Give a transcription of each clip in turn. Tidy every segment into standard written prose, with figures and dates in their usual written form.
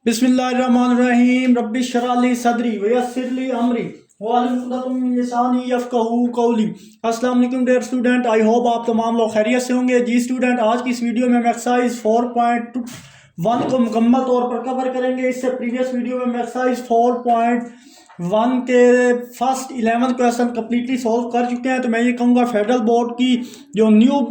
बिस्मिल्लाहिर्रहमानिर्रहीम रब्बि श्रह ली सदरी वयस्सिर ली अमरी वाहलुल उक़दतम मिन लिसानी यफ़क़हू क़ौली। अस्सलाम वालेकुम डियर स्टूडेंट, आई होप आप तमाम लोग खैरियत से होंगे। जी स्टूडेंट, आज की इस वीडियो में हम एक्सरसाइज 4.1 को मुकम्मल तौर पर कवर करेंगे। इससे प्रीवियस वीडियो में हम एक्सरसाइज 4.1 के फर्स्ट 11 क्वेश्चन कम्प्लीटली सॉल्व कर चुके हैं। तो मैं ये कहूँगा फेडरल बोर्ड की जो न्यू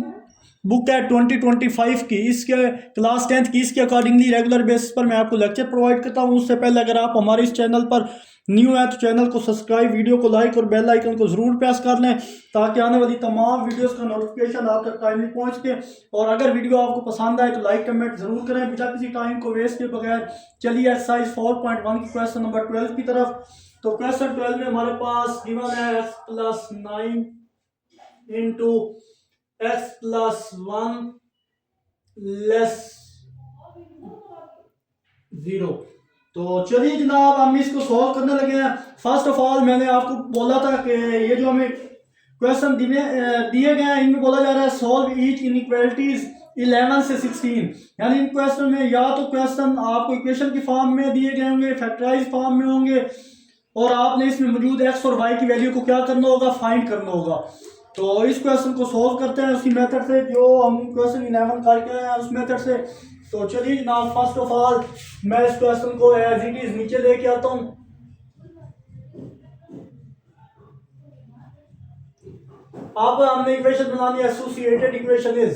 बुक है 2025 की, इसके क्लास 10th की, इसके अकॉर्डिंगली रेगुलर बेसिस पर मैं आपको लेक्चर प्रोवाइड करता हूँ। उससे पहले अगर आप हमारे इस चैनल पर न्यू है तो चैनल को सब्सक्राइब, वीडियो को लाइक और बेल आइकन को ज़रूर प्रेस कर लें ताकि आने वाली तमाम वीडियोस का नोटिफिकेशन आप तक टाइमली पहुँच के। और अगर वीडियो आपको पसंद आए तो लाइक कमेंट ज़रूर करें बिना किसी टाइम को वेस्ट के बगैर। चलिए एक्सरसाइज 4.1 की क्वेश्चन नंबर 12 की तरफ। तो क्वेश्चन 12 में हमारे पास गिवन है x+9 इंटू x+1 लेस 0। तो चलिए जनाब, हम इसको सॉल्व करने लगे हैं। फर्स्ट ऑफ ऑल मैंने आपको बोला था कि ये जो हमें क्वेश्चन दिए गए हैं इनमें बोला जा रहा है सॉल्व ईच इनइक्वालिटीज 11 से 16। यानी इन क्वेश्चन में या तो क्वेश्चन आपको इक्वेशन की फॉर्म में दिए गए होंगे, फैक्टराइज फॉर्म में होंगे, और आपने इसमें मौजूद एक्स और वाई की वैल्यू को क्या करना होगा, फाइंड करना होगा। तो इस क्वेश्चन को सॉल्व करते हैं उसी मेथड से जो हम क्वेश्चन 11 करके आए हैं, उस मेथड से। तो चलिए जनाब, फर्स्ट ऑफ ऑल मैं इस क्वेश्चन को एज इट इज नीचे लेके आता हूँ। अब हमने इक्वेशन बनानी है, associated equation is,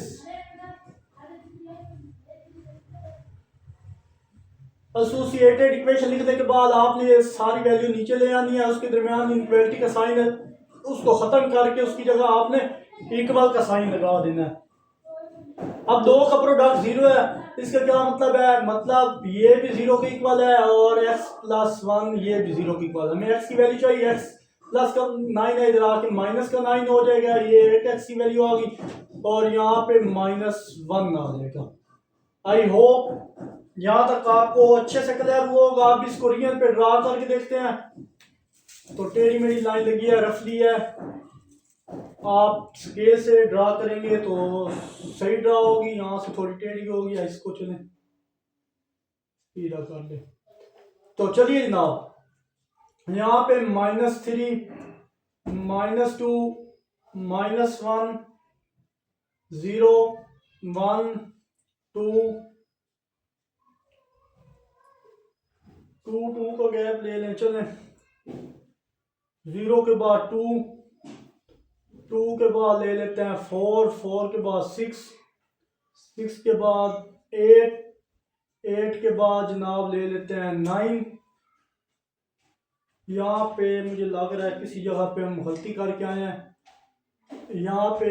associated equation लिखने के बाद आपने ये सारी वैल्यू नीचे ले आनी है। उसके दरमियान इनइक्वालिटी का साइन है, उसको खत्म करके उसकी जगह आपने इक्वल का साइन लगा देना है। अब दो का प्रोडक्ट जीरो है, इसका क्या मतलब है, मतलब ये भी जीरो के इक्वल है और x+1 ये भी जीरो के इक्वल है। हमें x की वैल्यू चाहिए, x प्लस का 9 है, इधर आके माइनस का 9 हो जाएगा, ये 8x की वैल्यू आ गई और यहाँ पे -1 आ जाएगा। आई होप यहाँ तक आपको अच्छे से क्लियर हुआ होगा। आप इसको रियल पे ड्रा करके देखते हैं। तो टेढ़ी मेढ़ी लाइन लगी है, रफली है, आप स्केल से ड्रा करेंगे तो सही ड्रा होगी, यहाँ से थोड़ी टेढ़ी होगी। इसको चलें सीधा कर ले। तो चलिए जनाब, यहाँ पे -3 -2 -1 0 1 2 2 का गैप ले लें। चलें 0 के बाद 2 2 के बाद ले लेते हैं 4 4 के बाद 6 6 के बाद 8 8 के बाद जनाब ले लेते हैं 9। यहाँ पे मुझे लग रहा है किसी जगह पे हम गलती करके आए हैं, यहाँ पे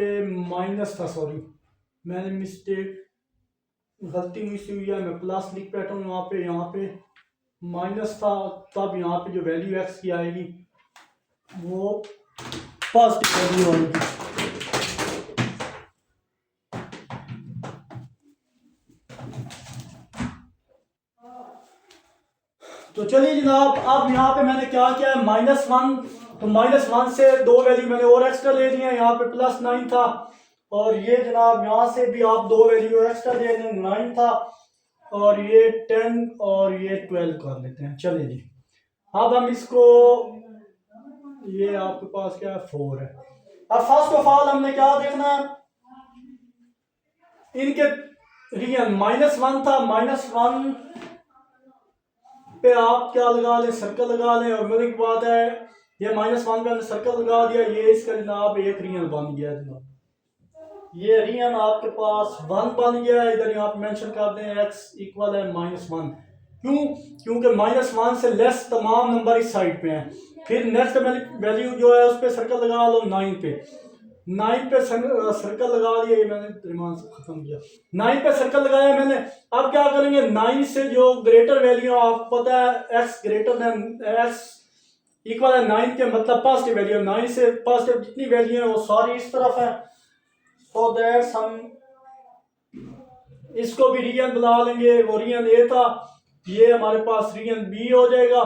माइनस था, सॉरी मैंने मिस्टेक, गलती मुझसे हुई है, मैं प्लस लिख बैठा हूँ यहाँ पे माइनस था। तब यहाँ पे जो वैल्यू एक्स की आएगी वो पॉजिटिव वैल्यू आएगी। तो चलिए जनाब, अब यहाँ पे मैंने क्या किया है, -1, तो -1 से दो वैल्यू मैंने और एक्स्ट्रा ले ली है। यहाँ पे +9 था और ये जनाब यहाँ से भी आप दो वैल्यू एक्स्ट्रा ले लें, 9 था और ये 10 और ये 12 कर लेते हैं। चलिए जी, अब हम इसको, ये आपके पास क्या है, 4 है। अब फर्स्ट ऑफ ऑल हमने क्या देखना है, इनके रियल -1 था, -1 पे आप क्या लगा लें, सर्कल लगा लें। और मजे की बात है, ये -1 पे सर्कल लगा दिया, ये इसका जनाब एक रियल बन गया जनाब, ये रियल आपके पास 1 बन गया है। इधर यहाँ पे मेंशन कर दें x इक्वल है -1। क्यों? क्योंकि -1 से लेस तमाम नंबर इस साइड पे हैं। फिर नेक्स्ट वैल्यू जो है उस पर सर्कल लगा लो, 9 पे, 9 पे सर्कल लगा दिया, ये मैंने दिमाग से खत्म किया, 9 पे सर्कल लगाया मैंने। अब क्या करेंगे, 9 से जो ग्रेटर वैल्यू आपको पता है x greater than x equal है 9 के, मतलब पॉजिटिव वैल्यू, 9 से पॉजिटिव जितनी वैल्यू है वो सारी इस तरफ है। सो दैट्स हम इसको भी रियल बना लेंगे, वो रियल ए था, ये हमारे पास रियल बी हो जाएगा।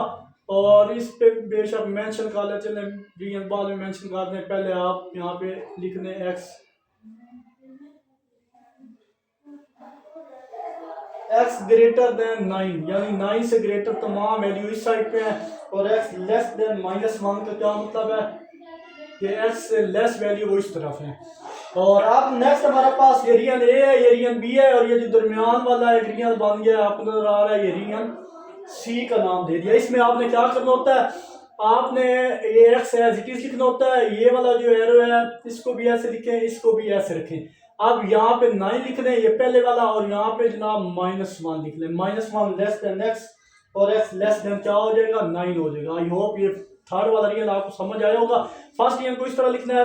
और इस पे बेशक मेंशन कर लेते हैं, रियल बाद में मेंशन कर दें, पहले आप यहाँ पे लिख दें एक्स। एक्स ग्रेटर देन 9, यानी 9 से ग्रेटर तमाम वैल्यू इस साइड पे है, और एक्स लेस देन -1 का क्या मतलब है कि एक्स से लेस वैल्यू वो इस तरफ है। और अब नेक्स्ट हमारे पास ये रियल ए है, ये रियल बी है, और ये जो दरमियान वाला एक रियल बन गया आपको नजर आ रहा है, ये रियल सी का नाम दे दिया। इसमें आपने क्या करना होता है, आपने ये एक्स एज इट इज लिखना होता है, ये वाला जो एरो है इसको भी ऐसे लिखें, इसको भी ऐसे रखें। अब यहाँ पे 9 लिख दें, ये पहले वाला, और यहाँ पे जनाब -1 लिख लें। -1 लेस देन एक्स, और एक्स लेस देन क्या हो जाएगा, 9 हो जाएगा। आई होप ये थर्ड वाला रियल आपको समझ आया होगा। फर्स्ट रियल को इस तरह लिखना है,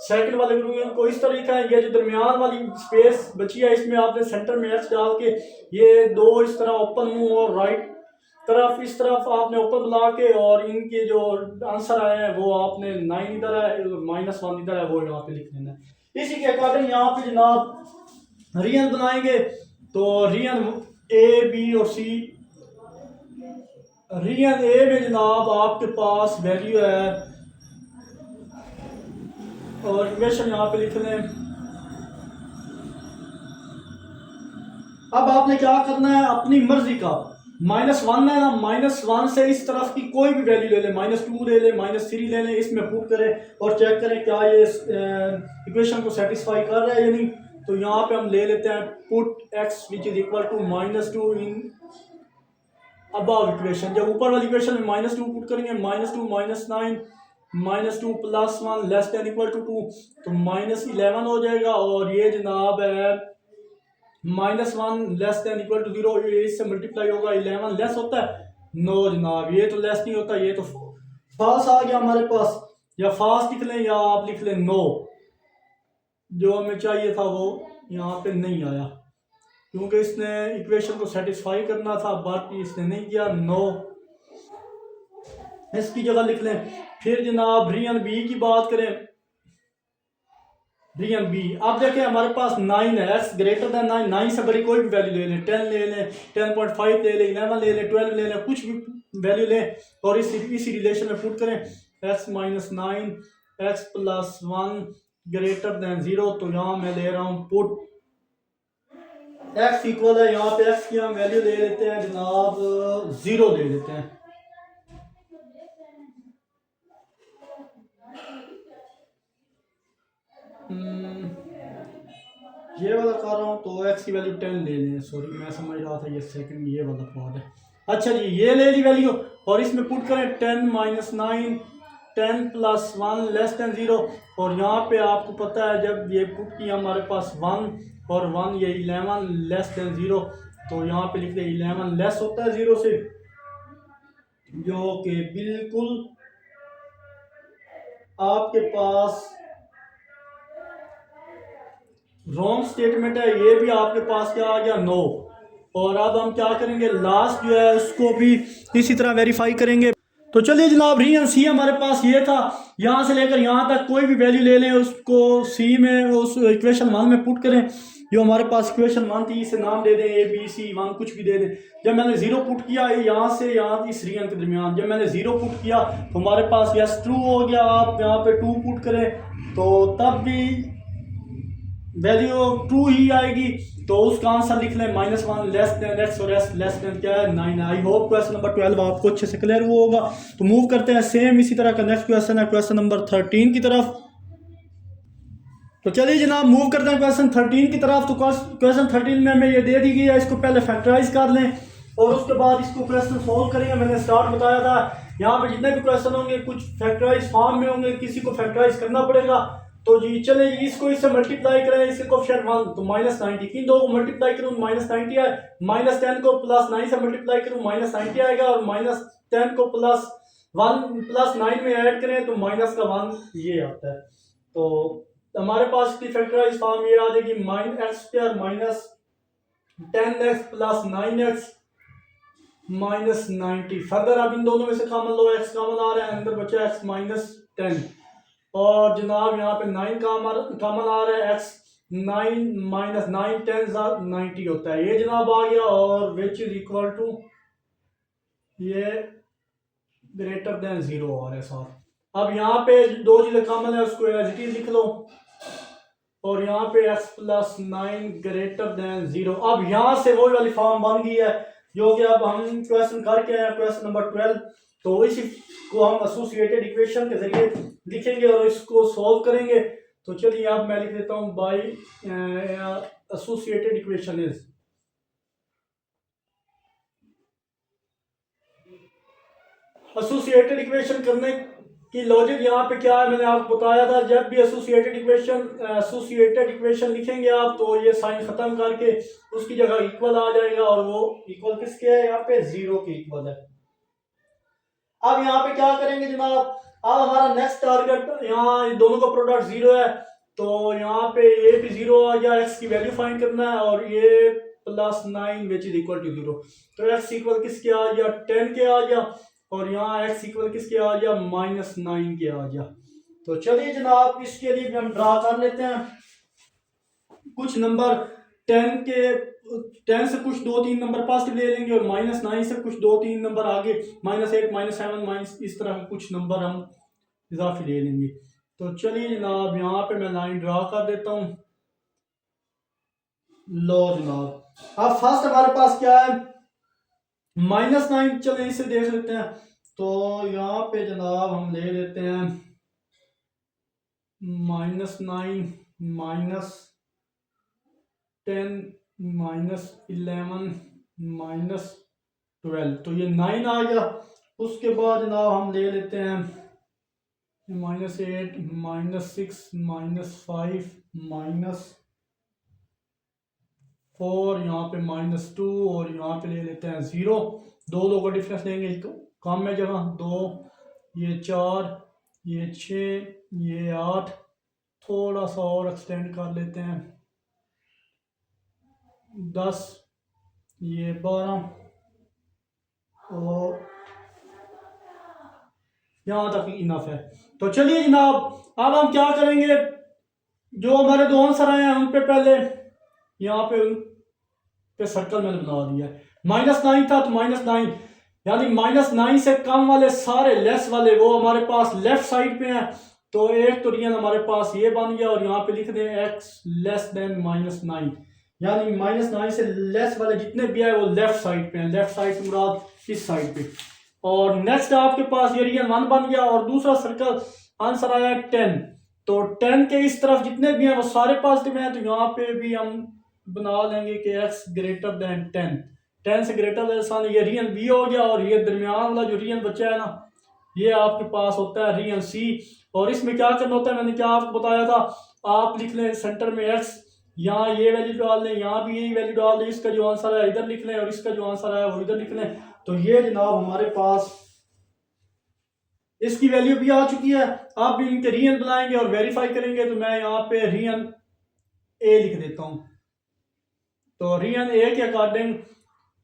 सेकंड वाले रियल को इस तरह लिखा है। ये जो दरमियान वाली स्पेस बची है इसमें आपने सेंटर में एक्स डाल के ये दो इस तरह ओपन मुंह और राइट तरफ इस तरफ आपने ओपन बुला के, और इनके जो आंसर आए हैं वो आपने 9 इधर है, -1 इधर है, वो यहाँ पे लिख लेना है। इसी के अकॉर्डिंग यहाँ पे जनाब रियल बनाएंगे, तो रियल ए बी और सी। रियल ए में जनाब आपके पास वैल्यू है, और इक्वेशन यहाँ पे लिख लें। अब आपने क्या करना है, अपनी मर्जी का -1 है ना, -1 से इस तरफ की कोई भी वैल्यू ले लें, -2 ले लें, -3 ले लें, इसमें पुट करें और चेक करें क्या ये इक्वेशन को सेटिस्फाई कर रहा है या नहीं। तो यहाँ पे हम ले लेते हैं put x which is equal to -2 in above equation. जब ऊपर वाली इक्वेशन में -2 पुट करेंगे, -2 -9 -2 +1 लेस देन इक्वल टू 2, तो -11 हो जाएगा। और ये जनाब है -1 लेस देन इक्वल टू 0, इससे मल्टीप्लाई होगा, 11 लेस होता है 9 जनाब, ये तो लेस नहीं होता, ये तो फॉल्स आ गया हमारे पास। या फास्ट लिख लें या आप लिख लें 9, जो हमें चाहिए था वो यहाँ पे नहीं आया, क्योंकि इसने इक्वेशन को सेटिस्फाई करना था बट इसने नहीं किया। 9 इसकी जगह लिख लें। फिर जनाब रियल बी की बात करें, रियल बी। अब देखें हमारे पास 9 है, एक्स ग्रेटर देन 9, 9 से बड़ी कोई भी वैल्यू ले लें, 10 ले लें, 10.5 ले लें, 11 ले लें, 12 ले लें, कुछ भी वैल्यू लें और इसी रिलेशन में पुट करें। x -9 x +1 ग्रेटर देन 0, तो यहाँ मैं ले रहा हूँ पुट x इक्वल है, यहाँ पे x की हम वैल्यू ले लेते हैं जनाब 0 ले लेते हैं। ये वाला कर रहा हूँ तो x की वैल्यू 10 ले लें, सॉरी मैं समझ रहा था ये सेकंड ये वाला पार्ट है। अच्छा जी, ये ले ली वैल्यू और इसमें पुट करें 10 -9 10 +1 लेस देन 0, और यहाँ पे आपको पता है जब ये पुट किया हमारे पास 1 और 1 ये 11 लेस देन 0, तो यहाँ पे लिख दे 11 लेस होता है 0 से, जो कि बिल्कुल आपके पास रॉन्ग स्टेटमेंट है। ये भी आपके पास क्या आ गया 9। और अब हम क्या करेंगे, लास्ट जो है उसको भी इसी तरह वेरीफाई करेंगे। तो चलिए जनाब, रियल सी हमारे पास ये था, यहाँ से लेकर यहाँ तक कोई भी वैल्यू ले लें, उसको सी में उस इक्वेशन 1 में पुट करें। जो हमारे पास इक्वेशन 1 थी इसे नाम दे दें ABC1, कुछ भी दे दें। जब मैंने 0 पुट किया यहाँ से यहाँ इस रियल के दरमियान, जब मैंने 0 पुट किया तो हमारे पास यस ट्रू हो गया। आप यहाँ पे 2 पुट करें तो तब भी वैल्यू ट्रू ही आएगी, तो उसका आंसर लिख लें -1 लेस देन x, और s लेस देन क्या है 9। आई होप क्वेश्चन नंबर 12 आपको अच्छे से क्लियर हुआ होगा। तो मूव करते हैं सेम इसी तरह का नेक्स्ट क्वेश्चन है, क्वेश्चन नंबर 13 की तरफ। तो चलिए जनाब मूव करते हैं क्वेश्चन 13 की तरफ। तो क्वेश्चन 13 में हमें ये दे दी गई है, इसको पहले फैक्टराइज कर लें और उसके बाद इसको क्वेश्चन सोल्व करेंगे। मैंने स्टार्ट बताया था यहाँ पे जितने भी क्वेश्चन होंगे कुछ फैक्टराइज फॉर्म में होंगे, किसी को फैक्टराइज करना पड़ेगा। तो जी चले इसको इससे मल्टीप्लाई करें, इसके कोएफिशिएंट 1 तो -90, किन दो को मल्टीप्लाई करूँ -90 है, -10 को +9 से मल्टीप्लाई करूँ -90 आएगा, और -10 को +1 +9 में ऐड करें तो -1 ये आता है। तो हमारे पास की फैक्टराइज फॉर्म ये आ जाएगी -x² -10x + 9x -90। फर्दर अब इन दोनों में से कॉमन लो, x कॉमन आ रहा है, अंदर बचा x -10, और जनाब यहाँ पे 9 कॉमन आ रहा है, x 9 -9 10 90 होता है, ये जनाब आ गया। और विच इज इक्वल टू ये ग्रेटर देन 0 आ रहा है साथ। अब यहाँ पे दो चीज़ें कॉमन है, उसको एज इट इज लिख लो। और यहाँ पे x प्लस 9 ग्रेटर देन 0। अब यहाँ से वही वाली फॉर्म बन गई है जो कि अब हम क्वेश्चन करके आए, क्वेश्चन नंबर 12। तो इसी को हम एसोसिएटेड इक्वेशन के जरिए लिखेंगे और इसको सॉल्व करेंगे। तो चलिए अब मैं लिख देता हूँ by associated equation is, associated equation करने की लॉजिक यहाँ पे क्या है, मैंने आपको बताया था। जब भी एसोसिएटेड इक्वेशन लिखेंगे आप तो ये साइन खत्म करके उसकी जगह इक्वल आ जाएगा और वो इक्वल किसके है, यहाँ पे 0 के इक्वल है। अब यहाँ पे क्या करेंगे जनाब, अब हमारा नेक्स्ट टारगेट, यहाँ दोनों का प्रोडक्ट 0 है तो यहाँ पे ये भी 0 आ गया, x की वैल्यू फाइंड करना है और ये plus 9 which is equal to 0। तो x इक्वल किसके आ गया, 10 के आ गया और यहाँ x इक्वल किसके आ गया, -9 के आ गया। तो चलिए जनाब इसके लिए भी हम ड्रा कर लेते हैं कुछ नंबर 10 से कुछ 2-3 नंबर पॉजिटिव ले लेंगे और -9 से कुछ 2-3 नंबर आगे -8 -7 इस तरह के कुछ नंबर हम इजाफी ले लेंगे। तो चलिए जनाब यहाँ पे मैं लाइन ड्रा कर देता हूँ। लो जनाब अब फर्स्ट हमारे पास क्या है, -9, चलिए इसे देख लेते हैं। तो यहाँ पे जनाब हम ले लेते हैं -9 -10 -11 -12, तो ये 9 आ गया। उसके बाद जनाब हम ले लेते हैं -8 -6 -5 -4, यहाँ पे -2 और यहाँ पे ले लेते हैं 0। दो का डिफरेंस लेंगे, एक कम है जगह 2, ये 4, ये 6, ये 8, थोड़ा सा और एक्सटेंड कर लेते हैं 10, ये 12 और यहाँ तक इनफ है। तो चलिए जनाब अब हम क्या करेंगे, जो हमारे दो आंसर आए हैं उन पे पहले यहाँ पे उन पे सर्कल मैंने बना दिया है। -9 था तो -9 यानी -9 से कम वाले सारे लेस वाले वो हमारे पास लेफ्ट साइड पे हैं। तो एक तो रियल हमारे पास ये बन गया और यहाँ पे लिख दें x लेस देन -9, यानी -9 से लेस वाले जितने भी है वो लेफ्ट साइड पे हैं, लेफ्ट साइड से मुराद इस साइड पे। और नेक्स्ट आपके पास ये रियल 1 बन गया और दूसरा सर्कल आंसर आया 10। तो 10 के इस तरफ जितने भी हैं वो सारे पॉजिटिव हैं, तो यहाँ पे भी हम बना लेंगे कि x ग्रेटर देन 10 से ग्रेटर देन, ये रियल b हो गया और ये दरमियान वाला जो रियल बचा है ना ये आपके पास होता है रियल c। और इसमें क्या करना होता है, मैंने क्या आपको बताया था, आप लिख लें सेंटर में x, यहाँ ये वैल्यू डाल लें, यहाँ भी यही वैल्यू डाल लें, इसका जो आंसर है इधर लिख लें और इसका जो आंसर है वो इधर लिख लें। तो ये जनाब हमारे पास इसकी वैल्यू भी आ चुकी है। आप भी इनके रियल बनाएंगे और वेरीफाई करेंगे। तो मैं यहाँ पे रियल a लिख देता हूँ। तो रियल a के अकॉर्डिंग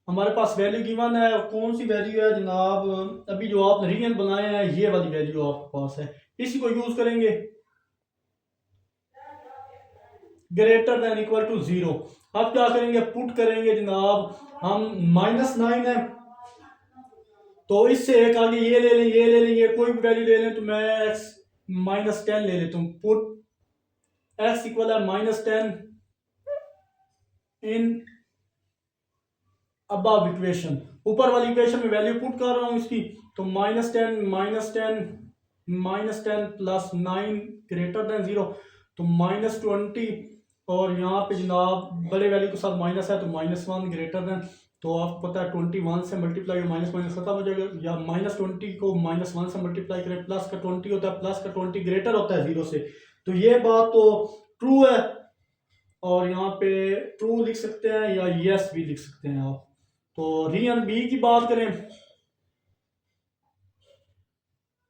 हमारे पास वैल्यू गिवन है। कौन सी वैल्यू है जनाब, अभी जो आपने रियल बनाए हैं ये वाली वैल्यू आपके पास है, इसी को यूज करेंगे ग्रेटर देन इक्वल टू 0। अब क्या करेंगे, पुट करेंगे जनाब, हम -9 है तो इससे एक आगे ये ले लें, ये ले लें, ये कोई भी वैल्यू ले लें। तो मैं x -10 ले लेता हूँ, पुट x इक्वल है -10 इन अबव इक्वेशन, ऊपर वाली इक्वेशन में वैल्यू पुट कर रहा हूँ इसकी। तो -10 प्लस 9 ग्रेटर देन 0, तो -20 और यहाँ पे जनाब बड़े वैल्यू के साथ माइनस है तो -1 ग्रेटर देन, तो आपको पता है 21 से मल्टीप्लाई माइनस खत्म हो जाएगा, या -20 को -1 से मल्टीप्लाई करें, प्लस का 20 होता है, प्लस का 20 ग्रेटर होता है 0 से। तो ये बात तो ट्रू है और यहाँ पे ट्रू लिख सकते हैं या यस भी लिख सकते हैं आप। तो रियल बी की बात करें,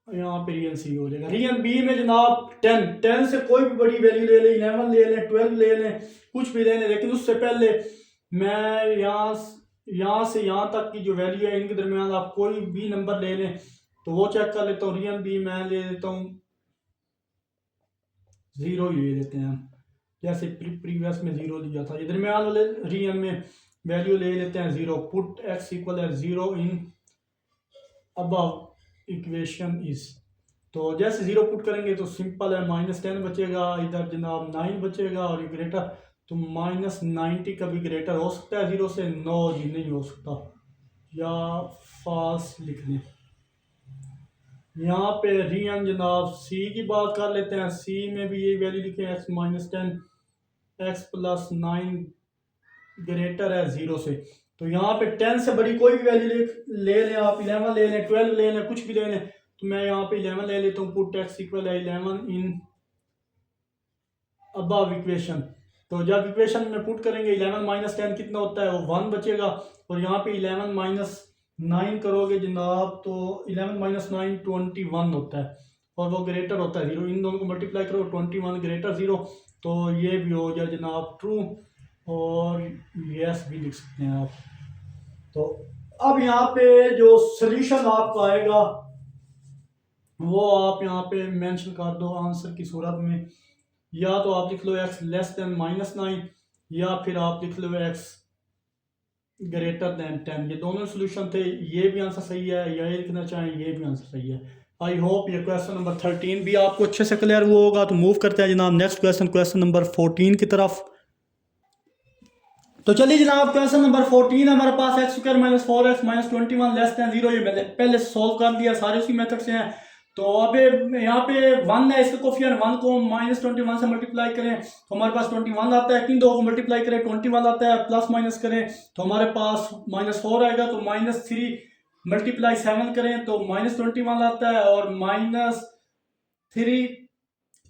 यहाँ पे रियल सी हो जाएगा। रियल बी में जनाब 10 से कोई भी बड़ी वैल्यू ले लें, 11 ले लें, 12 ले लें, कुछ भी ले लें, लेकिन उससे पहले मैं यहाँ से यहाँ तक की जो वैल्यू है इनके दरमियान आप कोई भी नंबर ले लें तो वो चेक कर लेता हूँ। रियल बी मैं ले लेता हूँ 0 ही ले लेते हैं, जैसे प्रीवियस में 0 लिया था। ये दरमियान वाले रियल में वैल्यू ले लेते हैं 0। पुट x इक्वल है 0 इन अबव इक्वेशन इज, तो जैसे 0 पुट करेंगे तो सिंपल है, -10 बचेगा, इधर जनाब 9 बचेगा और ये ग्रेटर, तो -90 का भी ग्रेटर हो सकता है 0 से? नो जी, नहीं हो सकता, या फॉल्स लिख लें। यहाँ पे रियन जनाब सी की बात कर लेते हैं, सी में भी यही वैल्यू लिखें, x-10 x+9 ग्रेटर है 0 से। तो यहाँ पे 10 से बड़ी कोई भी वैल्यू ले लें आप, 11 ले लें, 12 ले लें, कुछ भी ले लें। तो मैं यहाँ पे 11 ले लेता हूँ, पुट x इक्वल है 11 इन अबव इक्वेशन। तो जब इक्वेशन में पुट करेंगे 11 - 10 कितना होता है, वो 1 बचेगा। और यहाँ पे 11 - 9 करोगे जनाब तो 11 - 9 21 होता है और वो ग्रेटर होता है 0। इन दोनों को मल्टीप्लाई करो, 21 ग्रेटर 0, तो ये भी हो जाए जनाब ट्रू और यस भी लिख सकते हैं आप। तो अब यहाँ पे जो सोल्यूशन आपका आएगा वो आप यहाँ पे मेंशन कर दो आंसर की सूरत में, या तो आप लिख लो x <-9 या फिर आप लिख लो x greater than 10। ये दोनों सोल्यूशन थे, ये भी आंसर सही है, या ये लिखना चाहें ये भी आंसर सही है। आई होप ये क्वेश्चन नंबर 13 भी आपको अच्छे से क्लियर हुआ होगा। तो मूव करते हैं जनाब नेक्स्ट क्वेश्चन नंबर 14 की तरफ। तो चलिए जनाब क्वेश्चन नंबर 14 हमारे पास x² - 4x - 21 < 0। ये मैंने पहले सोल्व कर दिया, सारे उसी मेथड से हैं। तो अब यहाँ पे 1 है, इसका कोफिशिएंट 1 को -21 से मल्टीप्लाई करें तो हमारे पास 21 आता है। 3 2 को मल्टीप्लाई करें 21 आता है, प्लस माइनस करें तो हमारे पास -4 आएगा। तो -3 मल्टीप्लाई 7 करें तो -21 आता है, और -3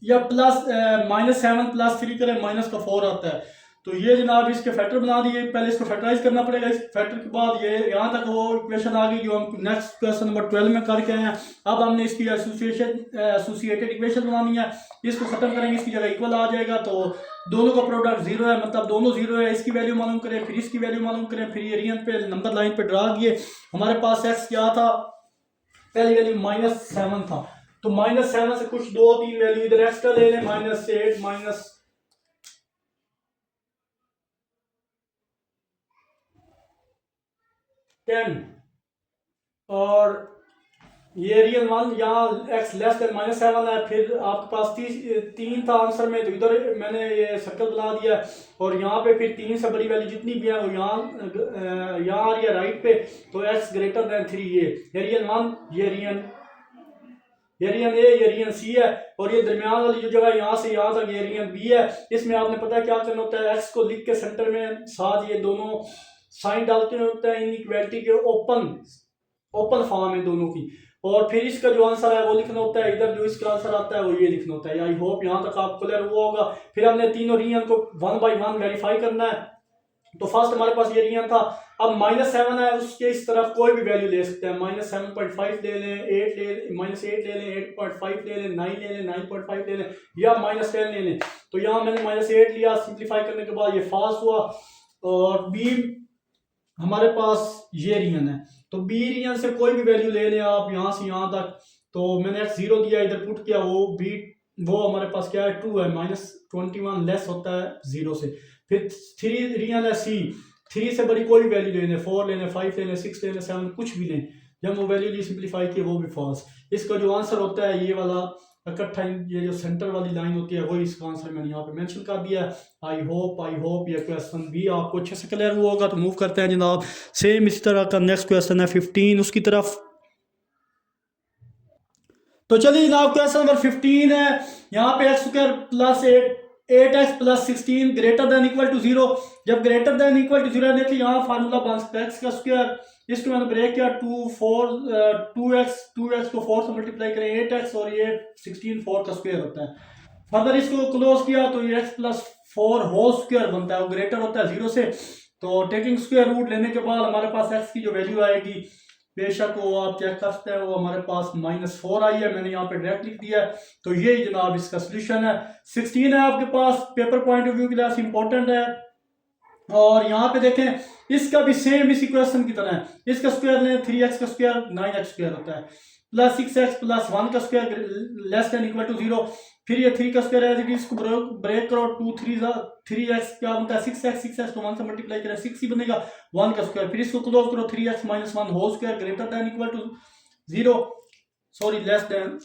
या प्लस -7 + 3 करें -4 आता है। तो ये जनाब इसके फैक्टर बना दिए, पहले इसको फैक्टराइज करना पड़ेगा। इस फैक्टर के बाद ये यहाँ तक वो इक्वेशन आ गई जो हम नेक्स्ट क्वेश्चन नंबर 12 में करके आए हैं। अब हमने इसकी एसोसिएटेड इक्वेशन बनानी है, इसको खत्म करेंगे, इसकी जगह इक्वल आ जाएगा। तो दोनों का प्रोडक्ट 0 है, मतलब दोनों 0 है। इसकी वैल्यू मालूम करें, फिर इसकी वैल्यू मालूम करें, फिर ये रियल पे नंबर लाइन पे ड्रा किए। हमारे पास x क्या था, पहली वैल्यू -7 था, तो -7 से कुछ 2-3 वैल्यू इधर एक्स्ट्रा ले लें, -8 -10, और ये रियल वन यहाँ x <-7 है। फिर आपके पास 3 था आंसर में, तो इधर मैंने ये सर्कल बना दिया। और यहाँ पे फिर 3 से बड़ी वैल्यू जितनी भी है वो यहाँ आ रही है राइट पे। तो x <3 ये रियल वन, ये रियल ए, ये रियल सी है, और ये दरमियान वाली जो जगह यहाँ से यहाँ तक ये रियल बी है। इसमें आपने पता क्या करना होता है, x को लिख के सेंटर में साथ ये दोनों साइन डालते होते हैं इनइक्वालिटी के ओपन फॉर्म है दोनों की, और फिर इसका जो आंसर है वो लिखना होता है। इधर जो इसका आंसर आता है वो ये लिखना होता है। आई होप यहाँ तक आपको क्लियर हुआ होगा। फिर हमने तीनों रियल को 1 बाय 1 वेरीफाई करना है। तो फर्स्ट हमारे पास ये रियल था, अब -7 है, उसके इस तरफ कोई भी वैल्यू ले सकते हैं। -7.5 ले लें, 8 ले लें, -8 ले लें, 8.5 ले लें, 9 ले लें, 9.5 ले लें, या -10 ले लें। तो यहाँ मैंने -8 लिया, सिंप्लीफाई करने के बाद ये फॉल्स हुआ, और बी हमारे पास ये रियल है। तो बी रियल से कोई भी वैल्यू ले लें आप यहाँ से यहाँ तक। तो मैंने x0 दिया, इधर पुट किया, वो हमारे पास क्या है, 2 है, -21 लेस होता है 0 से। फिर 3 रियल है, सी 3 से बड़ी कोई भी वैल्यू ले लें, 4 ले लें, 5 ले लें, 6 ले लें, 7 कुछ भी लें। जब वो वैल्यू ली सिंप्लीफाई की वो भी फॉल्स। इसका जो आंसर होता है ये वाला इकट्ठा, ये जो सेंटर वाली लाइन होती है वही इसका आंसर मैंने यहाँ पे मेंशन कर दिया। आई होप ये क्वेश्चन भी आपको अच्छे से क्लियर हुआ होगा। तो मूव करते हैं जनाब सेम इसी तरह का नेक्स्ट क्वेश्चन है 15 उसकी तरफ। तो चलिए जनाब क्वेश्चन नंबर 15 है, यहाँ पे x² + 8x + 16 > 0। जब > 0 देखिए यहाँ फार्मूला बन सकता है x², इसको मैंने ब्रेक किया 2x को 4 से मल्टीप्लाई करें 8x, और ये 16 4 का स्क्वायर होता है। फर्दर इसको क्लोज किया तो ये x + 4 होल स्क्वायर बनता है, वो ग्रेटर होता है 0 से। तो टेकिंग स्क्वायर रूट लेने के बाद हमारे पास x की जो वैल्यू आएगी, बेशक वो आप चेक कर सकते हैं, वो हमारे पास -4 आई है, मैंने यहाँ पे डायरेक्ट लिख दिया है। तो ये जनाब इसका सोल्यूशन है। 16 है आपके पास, पेपर पॉइंट ऑफ व्यू के लिए इंपॉर्टेंट है। और यहाँ पे देखें इसका भी सेम इसी क्वेश्चन की तरह है, इसका स्क्वायर लें 3x का स्क्वायर 9x² होता है, प्लस 6x + 1 का स्क्वायर < 0। फिर ये 3 का स्क्वायर है, इसको ब्रेक करो, 2 3x क्या बनता है 6x को 1 से मल्टीप्लाई करें 6 ही बनेगा, 1 का स्क्वायर। फिर इसको क्लोज करो 3x - 1 whole square < 0, sorry less than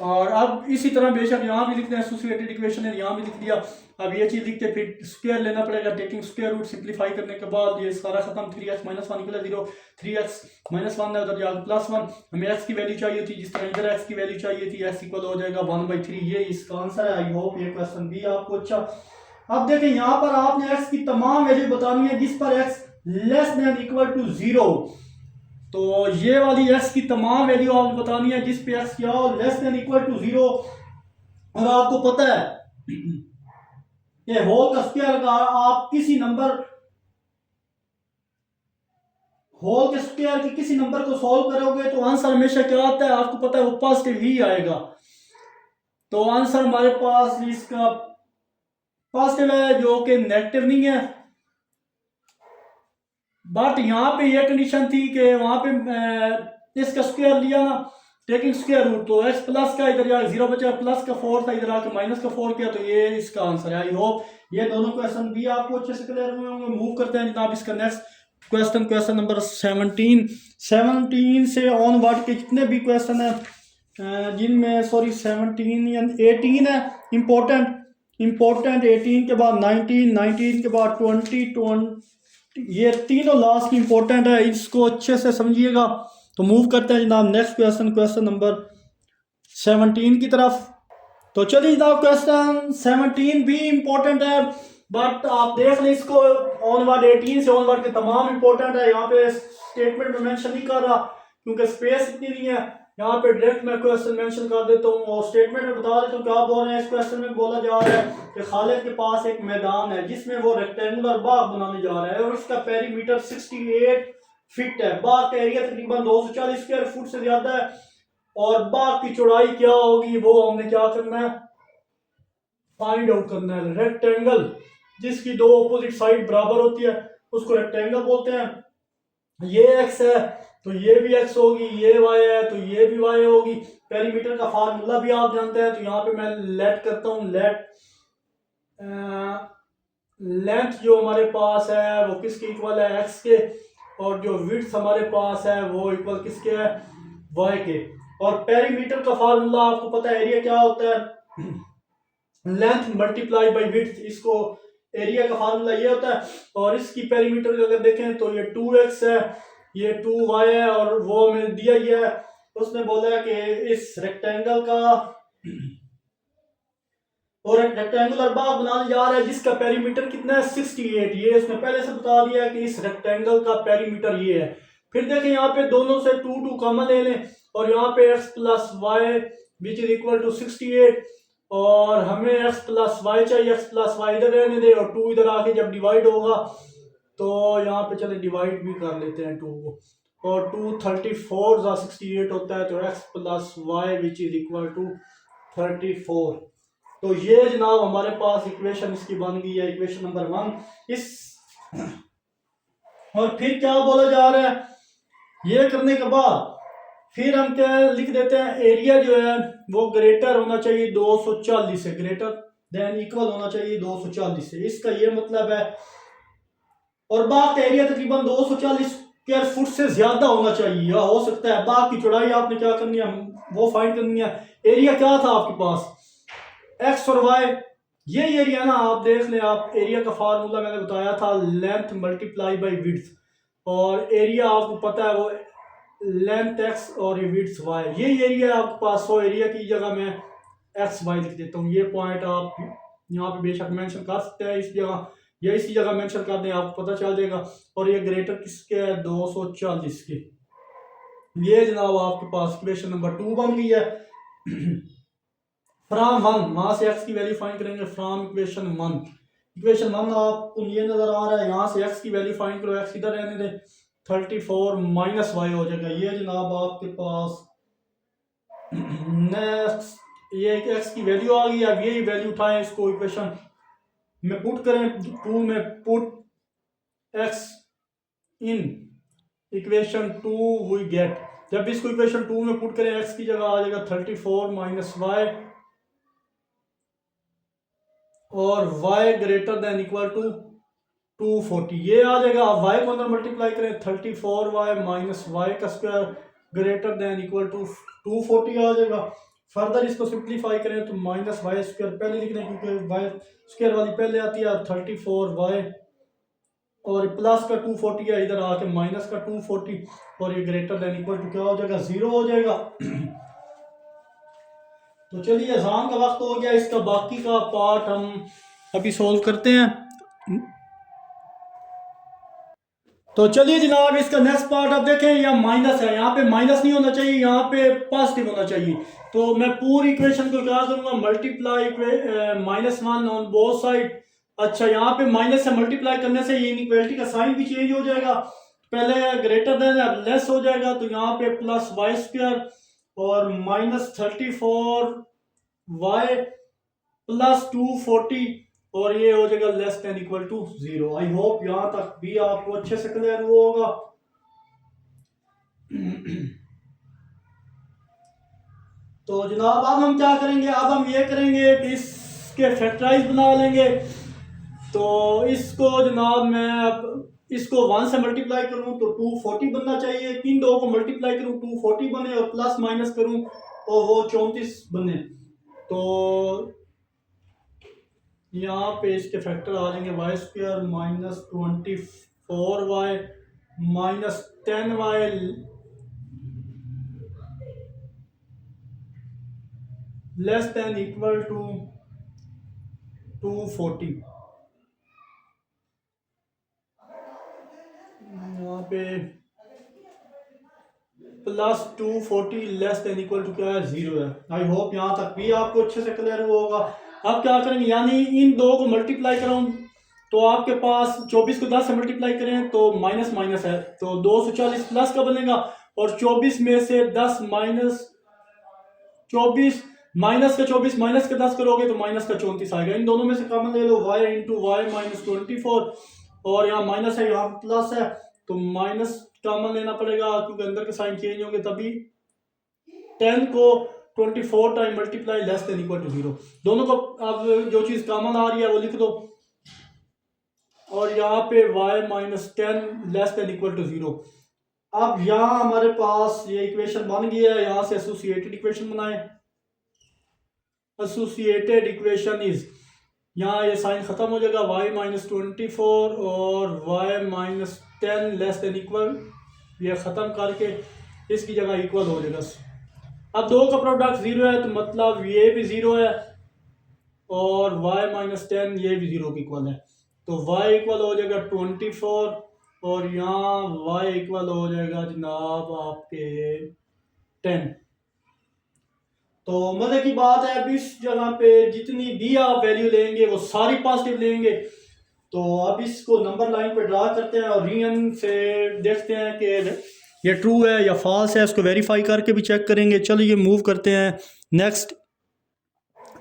और अब इसी तरह बेशक यहाँ भी लिखते हैं एसोसिएटेड इक्वेशन है, यहाँ भी लिख दिया। अब ये चीज़ लिखते फिर स्क्वायर लेना पड़ेगा, टेकिंग स्क्वायर रूट सिंप्लीफाई करने के बाद ये सारा खत्म। 3x - 1 निकला 0, 3x - 1 है उधर जाकर +1। हमें x की वैल्यू चाहिए थी, जिस तरह इधर x की वैल्यू चाहिए थी, x इक्वल हो जाएगा 1/3। ये इसका आंसर है। आई होप ये क्वेश्चन भी आपको अच्छा। अब देखें यहाँ पर आपने x की तमाम वैल्यू बतानी है जिस पर x less than equal to 0। तो ये वाली x की तमाम वैल्यू आपको बतानी है जिस पे x क्या हो लेस देन इक्वल टू 0। और आपको पता है ये होल का स्क्वायर का आप किसी नंबर होल के स्क्वायर के किसी नंबर को सॉल्व करोगे तो आंसर हमेशा क्या आता है आपको पता है, वो पॉजिटिव ही आएगा। तो आंसर हमारे पास इसका पॉजिटिव है जो कि नेगेटिव नहीं है। बट यहाँ पे ये कंडीशन थी कि वहां पे इसका स्क्वायर लिया ना, टेकिंग स्क्वायर रूट, तो x प्लस का इधर जाकर 0 बचा, प्लस का 4 था इधर आकर माइनस का 4 किया, तो ये इसका आंसर है। आई होप ये दोनों क्वेश्चन भी आपको अच्छे से क्लियर हुए होंगे। मूव करते हैं जनाब इसका नेक्स्ट क्वेश्चन, क्वेश्चन नंबर 17 से ऑनवर्ड के जितने भी क्वेश्चन है जिनमें 17 या 18 है इम्पोर्टेंट 18 के बाद 19 के बाद 20, ये तीनों लास्ट इंपॉर्टेंट है, इसको अच्छे से समझिएगा। तो मूव करते हैं जनाब नेक्स्ट क्वेश्चन, क्वेश्चन नंबर 17 की तरफ। तो चलिए जनाब क्वेश्चन 17 भी इंपॉर्टेंट है, बट आप देख लें इसको ऑनवर्ड 18 से ऑनवर्ड के तमाम इंपॉर्टेंट है। यहाँ पे स्टेटमेंट में मेंशन नहीं कर रहा क्योंकि स्पेस इतनी नहीं है। यहाँ पे डायरेक्ट मैं क्वेश्चन मेंशन कर देता हूँ और स्टेटमेंट में बता देता हूँ क्या बोल रहे हैं। इस क्वेश्चन में बोला जा रहा है कि खालिद के पास एक मैदान है जिसमें वो रेक्टेंगुलर बाग बनाने जा रहा है और उसका पेरीमीटर 68 फीट है। बाग का एरिया तकरीबन 240 स्क्वायर फुट से ज्यादा है और बाग की चौड़ाई क्या होगी वो हमने क्या करना है, फाइंड आउट करना है। रेक्टेंगल जिसकी दो अपोजिट साइड बराबर होती है उसको रेक्टेंगल बोलते हैं। ये x है तो ये भी x होगी, ये y है तो ये भी y होगी। पेरीमीटर का फार्मूला भी आप जानते हैं, तो यहाँ पे मैं लेट करता हूँ। लेट लेंथ जो हमारे पास है वो किसके इक्वल है, x के, और जो विड्थ हमारे पास है वो इक्वल किसके है, y के। और पेरीमीटर का फार्मूला आपको पता है, एरिया क्या होता है, लेंथ मल्टीप्लाई बाई विड्थ। इसको एरिया का फार्मूला ये होता है। और इसकी पेरीमीटर अगर देखें तो ये 2x है, ये 2y है, और वो हमें दिया ही है। उसने बोला है कि इस रेक्टेंगल का और एक रेक्टेंगुलर बाग बनाने जा रहा है जिसका पेरीमीटर कितना है 68। ये उसने पहले से बता दिया है कि इस रेक्टेंगल का पेरीमीटर ये है। फिर देखें यहाँ पे दोनों से 2 कॉमन ले लें और यहाँ पे x plus y which is equal to 68, और हमें x प्लस वाई चाहिए। x प्लस वाई इधर रहने दे और 2 इधर आके जब डिवाइड होगा तो यहाँ पे चले डिवाइड भी कर लेते हैं 2 को, और 2 34 68 होता है, तो x plus y which is equal to 34। तो ये जनाब हमारे पास इक्वेशन इसकी बन गई है, इक्वेशन नंबर 1 इस। और फिर क्या बोला जा रहा है, ये करने के बाद फिर हम क्या लिख देते हैं, एरिया जो है वो ग्रेटर होना चाहिए 240 से, ग्रेटर देन इक्वल होना चाहिए 240 से। इसका ये मतलब है, और बाग का एरिया तकरीबन 240 स्क्वायर फुट से ज्यादा होना चाहिए, या हो सकता है बाग की चौड़ाई आपने क्या करनी है वो फाइंड करनी है। एरिया क्या था आपके पास, एक्स और वाई, ये एरिया ना आप देख लें। आप एरिया का फार्मूला मैंने बताया था, लेंथ मल्टीप्लाई बाई विड्थ, और एरिया आपको पता है वो लेंथ एक्स और ये विड्थ वाई। ये एरिया आपके पास, सो एरिया की जगह मैं एक्स वाई लिख देता हूँ। ये पॉइंट आप यहाँ पे बेशक मेंशन कर सकते हैं इस जगह, या इसी जगह मेंशन कर दें, आपको पता चल जाएगा। और ये ग्रेटर किसके है, 240 के। ये जनाब आपके पास इक्वेशन नंबर 2 बन गई है। फ्रॉम 1 वहां से x की वैल्यू फाइंड करेंगे, फ्रॉम इक्वेशन 1। इक्वेशन 1 आपको ये नजर आ रहा है, यहाँ से x की वैल्यू फाइंड करो, x इधर रहने दे, 34 माइनस वाई हो जाएगा। ये जनाब आपके पास नेक्स्ट ये x की वैल्यू आ गई। अब ये वैल्यू उठाएं, इसको इक्वेशन में पुट करें, 2 में put x in equation 2 we get. जब इसको इक्वेशन 2 में पुट करें x की जगह आ जाएगा 34 माइनस वाई, और y greater than equal to 240 ये आ जाएगा। अब y को अंदर मल्टीप्लाई करें, 34y माइनस वाई का square greater than equal to 240 आ जाएगा। फर्दर इसको सिंप्लीफाई करें तो माइनस वाई स्क्वायर पहले लिखना है क्योंकि वाई स्क्वायर वाली पहले आती है 34y और प्लस का 240 है इधर आके माइनस का 240 और ये ग्रेटर देन इक्वल टू क्या हो जाएगा 0 हो जाएगा। तो चलिए अज़ान का वक्त हो गया, इसका बाकी का पार्ट हम अभी सोल्व करते हैं। तो चलिए जनाब इसका नेक्स्ट पार्ट आप देखें, यहाँ माइनस है, यहाँ पे माइनस नहीं होना चाहिए, यहाँ पे पॉजिटिव होना चाहिए। तो मैं पूरी इक्वेशन को क्या करूँगा, मल्टीप्लाई -1 ऑन बोथ साइड। अच्छा यहाँ पे माइनस से मल्टीप्लाई करने से ये इनइक्वालिटी का साइन भी चेंज हो जाएगा, पहले ग्रेटर देन अब लेस हो जाएगा, तो यहाँ पे प्लस वाई स्क्वायर और -34y प्लस 240 और ये हो जाएगा less than equal to 0। I hope यहाँ तक भी आपको अच्छे से क्लियर हुआ होगा। तो जनाब अब हम क्या करेंगे, अब हम ये करेंगे कि इसके फैक्टराइज बना लेंगे। तो इसको जनाब मैं अब इसको 1 से मल्टीप्लाई करूं तो 240 बनना चाहिए, इन दो को मल्टीप्लाई करूं 240 बने और प्लस माइनस करूं और वो 34 बने। तो यहाँ पे इसके फैक्टर आ जाएंगे y square -24y -10y less than equal to 240। यहाँ पे plus 240 less than equal to क्या है 0 है। आई होप यहाँ तक भी आपको अच्छे से क्लियर हुआ होगा। अब क्या करेंगे, यानी इन दो को मल्टीप्लाई करूँ तो आपके पास 24 को 10 से मल्टीप्लाई करें तो माइनस माइनस है, तो 240 प्लस का बनेगा और 24 में से 10 माइनस 24 माइनस का 24 माइनस का 10 करोगे तो माइनस का 34 आएगा। इन दोनों में से कॉमन ले लो y इंटू वाई -24 और यहाँ माइनस है यहाँ प्लस है तो माइनस कॉमन लेना पड़ेगा क्योंकि अंदर के साइन चेंज होंगे, तभी 10 को 24 time multiply less than equal to 0। दोनों को अब जो चीज़ कॉमन आ रही है वो लिख दो और यहाँ पे y -10 less than equal to 0। अब यहाँ हमारे पास ये इक्वेशन बन गई है, यहाँ से एसोसिएटेड इक्वेशन बनाए। एसोसिएटेड इक्वेशन इज, यहाँ ये साइन खत्म हो जाएगा y -24 और y -10 लेस देन इक्वल, ये ख़त्म करके इसकी जगह इक्वल हो जाएगा। अब दो का प्रोडक्ट 0 है तो मतलब ये भी 0 है और y -10 ये भी 0 के इक्वल है, तो y इक्वल हो जाएगा 24 और यहाँ y इक्वल हो जाएगा जनाब आपके 10। तो मजे की बात है, अब इस जगह पे जितनी भी आप वैल्यू लेंगे वो सारी पॉजिटिव लेंगे। तो अब इसको नंबर लाइन पे ड्रा करते हैं और रियन से देखते हैं कि ये ट्रू है या फॉल्स है, उसको वेरीफाई करके भी चेक करेंगे। चलिए मूव करते हैं नेक्स्ट।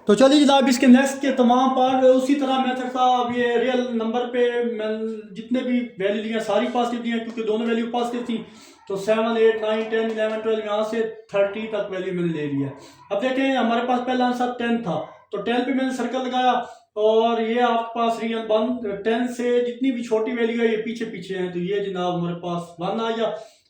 तो चलिए जनाब इसके नेक्स्ट के तमाम पार्ट उसी तरह मेथड था। अब ये रियल नंबर पे मैं जितने भी वैल्यू लिए सारी पॉजिटिव दी हैं क्योंकि दोनों वैल्यू पॉजिटिव थी। तो 7 8 9 10 11 12 यहाँ से 30 तक वैल्यू मैंने ले लिया। अब देखें हमारे पास पहला आंसर 10 था तो 10 पे मैंने सर्कल लगाया और ये आपके पास रियल 10 से जितनी भी छोटी वैल्यू है ये पीछे पीछे है, तो ये जनाब हमारे पास 1 आ गया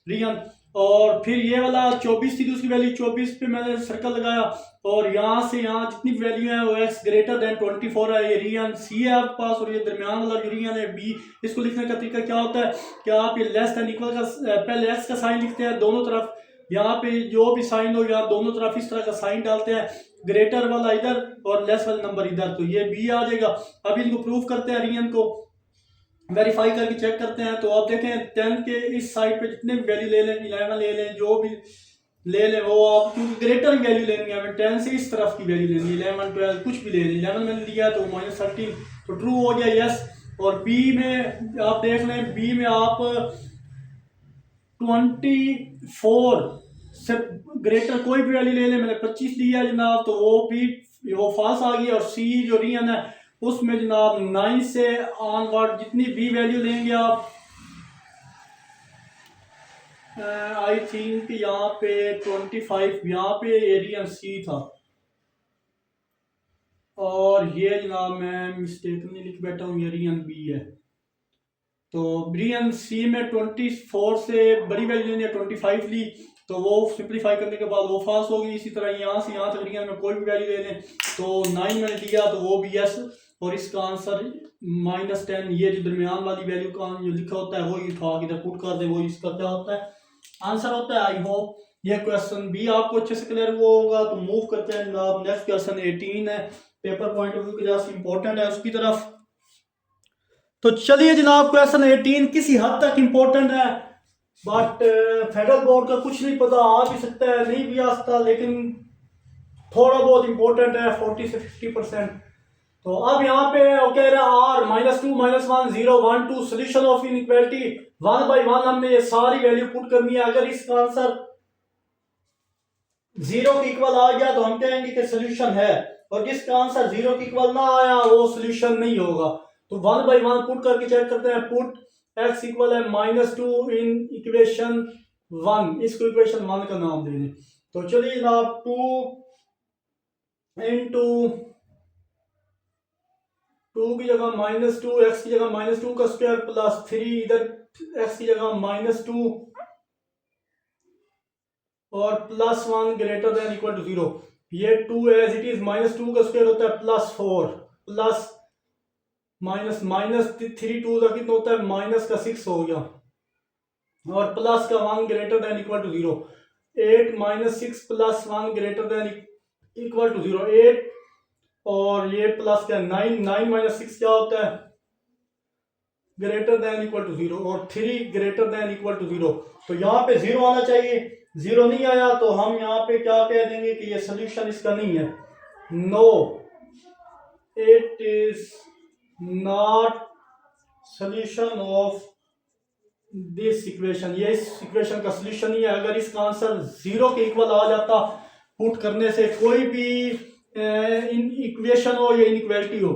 रियल। और फिर ये वाला 24 थी दूसरी वैल्यू, 24 पे मैंने सर्कल लगाया और यहाँ से यहाँ जितनी वैल्यू है वो x ग्रेटर देन 24 है, ये रियन सी है आपके पास और ये दरमियान वाला जो रियन है बी। इसको लिखने का तरीका क्या होता है कि आप ये लेस देन इक्वल का पहले x का साइन लिखते हैं दोनों तरफ, यहाँ पे जो भी साइन हो यहाँ दोनों तरफ इस तरह का साइन डालते हैं, ग्रेटर वाला इधर और लेस वाला नंबर इधर, तो ये बी आ जाएगा। अब इनको प्रूव करते हैं, रियन को वेरीफाई करके चेक करते हैं। तो आप देखें 10 के इस साइड पे जितने भी वैल्यू ले लें, 11 ले लें, जो भी ले लें वो आप, क्योंकि ग्रेटर वैल्यू लेनी है हमें 10 से इस तरफ की वैल्यू लेनी है, 11 12 कुछ भी ले लें। 11 मैंने लिया तो -13 तो ट्रू हो गया यस। और बी में आप देख लें, बी में आप 24 से ग्रेटर कोई भी वैल्यू ले लें, मैंने 25 लिया जनाब तो वो फॉल्स आ गई। और सी जो रियन है उसमें जनाब 9 से ऑनवर्ड जितनी भी वैल्यू लेंगे आप, आई थिंक यहाँ पे 25 यहाँ पे एरियन सी था और ये जनाब मैं मिस्टेक नहीं लिख बैठा हूँ, ये रियन बी है। तो रियन सी में 24 से बड़ी वैल्यू लेनी है 25 ली तो वो सिंप्लीफाई करने के बाद वो फॉल्स होगी। इसी तरह यहाँ से यहाँ तक रीजन में कोई भी वैल्यू ले लें तो 9 मैंने दिया तो वो भी यस, और इसका आंसर -10। ये जो दरमियान वाली वैल्यू का जो लिखा होता है वही उठा के इधर पुट कर दे, वो इसका क्या होता है आंसर होता है। आई होप ये क्वेश्चन भी आपको अच्छे से क्लियर हुआ होगा। तो मूव करते हैं जनाब, नेक्स्ट क्वेश्चन 18 है, पेपर पॉइंट ऑफ व्यू की वजह से इंपॉर्टेंट है उसकी तरफ। तो चलिए जनाब, क्वेश्चन 18 किसी हद तक इंपॉर्टेंट है, बट फेडरल बोर्ड का कुछ नहीं पता, आ भी सकता है नहीं भी आ सकता, लेकिन थोड़ा बहुत इंपॉर्टेंट है 40 से 50%। तो अब यहाँ पे वो कह रहा है R -2 -1 0 1 2 solution of inequality 1 by 1 हमने ये सारी वैल्यू पुट करनी है। अगर इसका आंसर 0 के इक्वल आ गया तो हम कहेंगे कि सोल्यूशन है, और जिसका आंसर 0 के इक्वल ना आया वो सोल्यूशन नहीं होगा। तो 1 बाई 1 पुट करके चेक करते हैं। पुट x इक्वल है -2 इन इक्वेशन 1, इसको इक्वेशन 1 का नाम दे दें। तो चलिए जनाब 2 इंटू 2 की जगह -2, x की जगह -2 का स्क्वायर प्लस 3, इधर x की जगह -2 और +1 ग्रेटर देन इक्वल टू 0। ये 2 एज इट इज, -2 का स्क्वायर होता है +4 प्लस माइनस 3 2 का कितना होता है -6 हो गया, और प्लस का 1 greater than equal to 0। 8 -6 plus 1 greater than equal to 0 8, और ये प्लस क्या 9 -6 क्या होता है ग्रेटर देन इक्वल टू 0, और 3 ग्रेटर देन इक्वल टू 0। तो यहाँ पे 0 आना चाहिए, 0 नहीं आया तो हम यहाँ पे क्या कह देंगे कि ये सोल्यूशन इसका नहीं है। No, it is not solution of this equation, ये इस इक्वेशन का सोल्यूशन नहीं है। अगर इसका आंसर 0 के इक्वल आ जाता पुट करने से, कोई भी इन इक्वेशन हो या इनइक्वालिटी हो,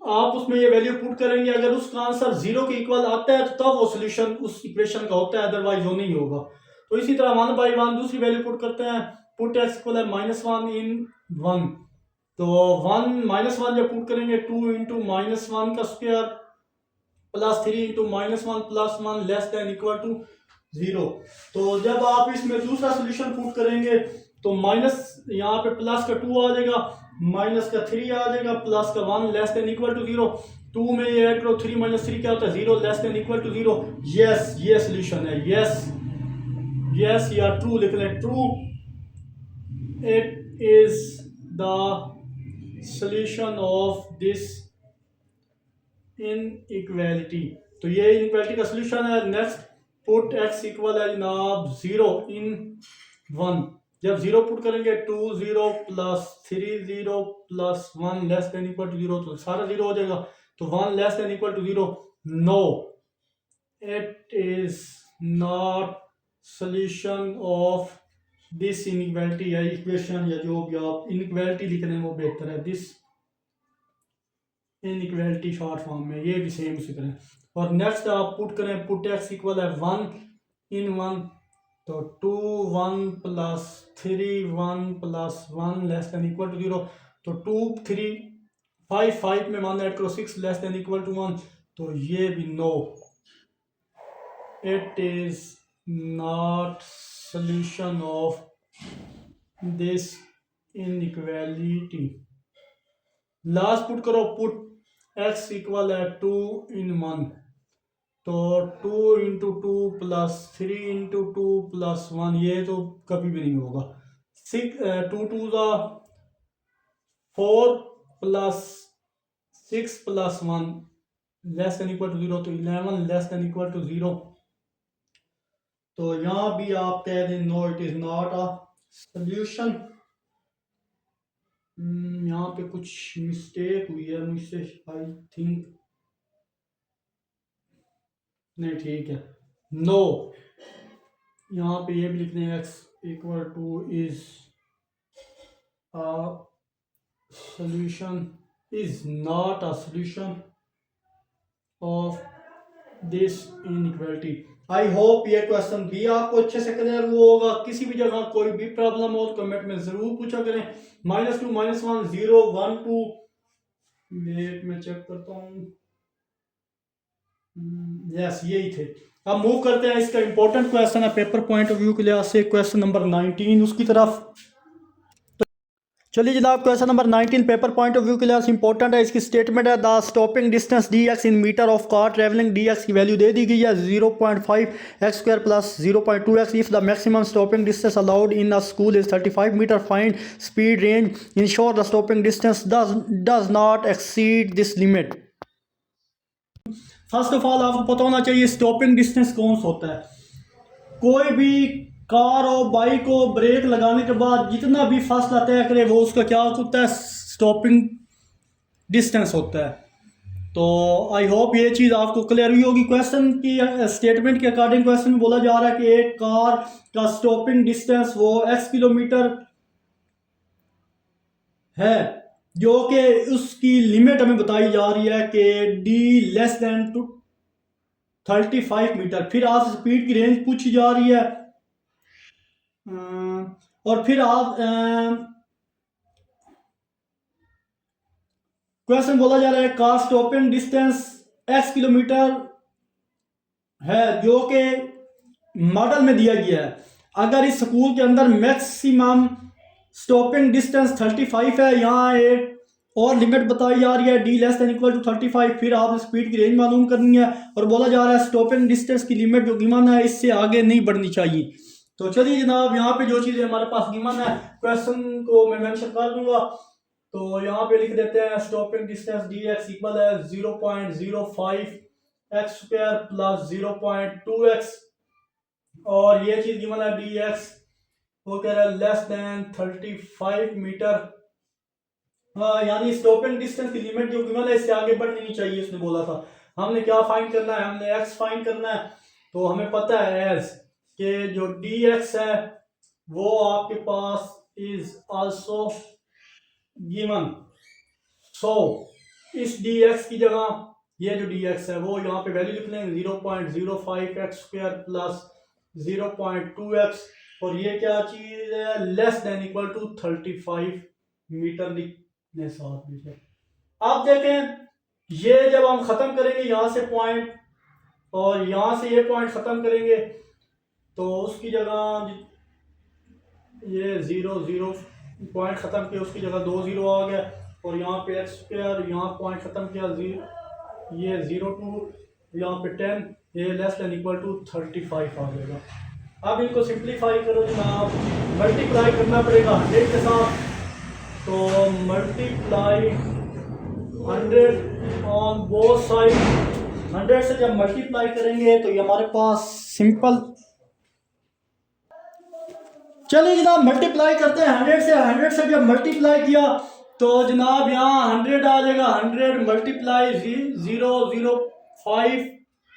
आप उसमें ये वैल्यू पुट करेंगे, अगर उसका आंसर 0 के इक्वल आता है तो तब वो सोल्यूशन उस इक्वेशन का होता है, अदरवाइज वो नहीं होगा। तो इसी तरह 1 बाई 1 दूसरी वैल्यू पुट करते हैं। पुट x इक्वल है -1 इन 1, तो 1 जब पुट करेंगे 2 इंटू -1 का square plus 3 into -1 plus 1 less than equal to 0। तो जब आप इसमें दूसरा सोल्यूशन पुट करेंगे तो माइनस यहाँ पे प्लस का 2 आ जाएगा, माइनस का 3 आ जाएगा, प्लस का 1 लेस देन इक्वल टू 0। 2 में ये ऐड करो, 3 - 3 क्या होता है 0 less than equal to 0। Yes, ये सोल्यूशन है। यस या ट्रू लिख लें, true, it is the solution of this inequality. तो ये इनइक्वालिटी का सोल्यूशन है। नेक्स्ट, पुट x इक्वल है जनाब 0 इन 1, जब 0 पुट करेंगे 2 0 plus 3 0 plus 1 less than equal to 0, तो सारा 0 हो जाएगा। तो 1 less than equal to 0। No, it is not solution of this inequality या इक्वेशन, या जो भी आप इनइक्वालिटी लिख रहे हैं वो बेहतर है, दिस इनइक्वालिटी शॉर्ट फॉर्म में, ये भी सेम उसी तरह। और नेक्स्ट आप पुट करें, पुट x इक्वल है 1 इन 1, तो 2 1 plus 3 1 plus 1 less than equal to 0। तो 2 3 5 5 में 1 ऐड करो 6 लेस देन इक्वल टू 1, तो ये भी no, it is not solution of this inequality. Last put करो, पुट x इक्वल है 2 इन 1, तो 2 इंटू 2 प्लस 3 इंटू 2 प्लस 1, ये तो कभी भी नहीं होगा। 2 2 का 4 plus 6 plus 1 less than equal to 0, तो 11 लेस देन इक्वल टू 0। तो यहाँ भी आप कह दें no, it is not a solution. यहाँ पे कुछ मिस्टेक हुई है मुझसे, आई थिंक, नहीं ठीक है। नो, यहाँ पे ये भी लिखने हैं x equal two is a solution, is not a solution of this inequality. I hope ये क्वेश्चन भी आपको अच्छे से क्लियर हुआ होगा। किसी भी जगह कोई भी प्रॉब्लम हो तो कमेंट में जरूर पूछा करें। -2 -1 0 1 2, वेट में चेक करता हूँ, यस यही थे। अब मूव करते हैं, इसका इंपॉर्टेंट क्वेश्चन है पेपर पॉइंट ऑफ व्यू के लिहाज से, क्वेश्चन नंबर 19 उसकी तरफ। चलिए जनाब, question number 19 paper point of view के लिए इंपॉर्टेंट है। इसकी स्टेटमेंट है the stopping distance D X in metre of car travelling, D X की वैल्यू दे दी गई है 0.5 x² plus 0.2x। If the maximum stopping distance allowed in a school is 35 metre, find speed range, ensure the stopping distance does not exceed this limit. First of all आपको पता होना चाहिए stopping distance कौन सा होता है। कोई भी कार और बाइक को ब्रेक लगाने के बाद जितना भी फासला तय करे वो उसका क्या होता है, स्टॉपिंग डिस्टेंस होता है। तो आई होप ये चीज़ आपको क्लियर हुई होगी। क्वेश्चन की स्टेटमेंट के अकॉर्डिंग क्वेश्चन में बोला जा रहा है कि एक कार का स्टॉपिंग डिस्टेंस वो x किलोमीटर है, जो कि उसकी लिमिट हमें बताई जा रही है कि d लेस देन 35 मीटर। फिर आप स्पीड की रेंज पूछी जा रही है और फिर आप क्वेश्चन बोला जा रहा है car stopping distance x kilometre है, जो कि मॉडल में दिया गया है। अगर इस स्कूल के अंदर मैक्सिमम स्टॉपिंग डिस्टेंस 35 है, यहाँ एक और लिमिट बताई जा रही है d less than equal to 35, फिर आप स्पीड की रेंज मालूम करनी है और बोला जा रहा है स्टॉपिंग डिस्टेंस की लिमिट जो गिवन है इससे आगे नहीं बढ़नी चाहिए। तो चलिए जनाब, यहाँ पे जो चीज़ें हमारे पास गिवन है क्वेश्चन को मैं मेंशन कर दूंगा। तो यहाँ पे लिख देते हैं stopping distance D x equal है 0.05 x² प्लस 0.2x, और ये चीज़ गिवन है डी एक्स वो कह रहा है लेस देन 35 मीटर। यानी स्टॉपिंग डिस्टेंस की लिमिट जो गिवन है इससे आगे बढ़नी नहीं चाहिए उसने बोला था। हमने क्या फाइंड करना है, हमने x फाइंड करना है। तो हमें पता है एज कि जो dx है वो आपके पास इज आल्सो गिवन। सो इस dx की जगह ये जो dx है वो यहाँ पे वैल्यू लिख लेंगे 0.05 x² प्लस 0.2x, और ये क्या चीज है less than equal to 35 metre लिखने साथ में। आप देखें ये जब हम खत्म करेंगे यहाँ से पॉइंट और यहाँ से ये पॉइंट खत्म करेंगे तो उसकी जगह ये 0 पॉइंट खत्म किया उसकी जगह 2 0 आ गया, और यहाँ पे x², यहाँ पॉइंट खत्म किया ये 0.2, यहाँ पे 10, ये लेस देन इक्वल टू 35 आ जाएगा। अब इनको सिंप्लीफाई करो जनाब, मल्टीप्लाई करना पड़ेगा 100 के साथ। तो मल्टीप्लाई 100 ऑन बोथ साइड, 100 से जब मल्टीप्लाई करेंगे तो ये हमारे पास सिंपल। चलिए जनाब मल्टीप्लाई करते हैं 100 से जब मल्टीप्लाई किया तो जनाब यहाँ 100 आ जाएगा, 100 मल्टीप्लाई 0.05,